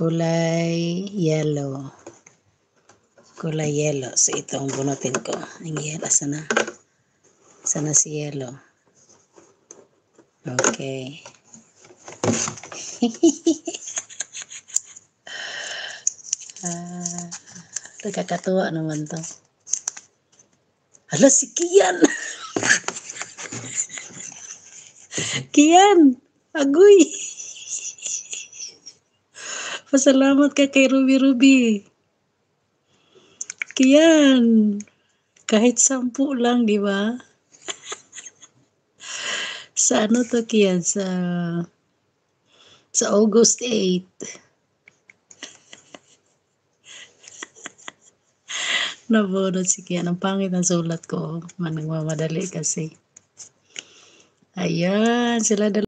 Kulay yellow. Kulay yellow. So, itong bunutin ko. Ang yellow. Sana si yellow. Okay. Nakakatuwa naman to. Hala, si Kian! Kian! Agoy! Pasalamat ka kay Ruby. Kian! Kahit 10 lang, di ba? Sa ano to, Kian? Sa August 8. Nabunod si Kian. Ang pangit ang sulat ko. Nagmamadali kasi. Ayan, sila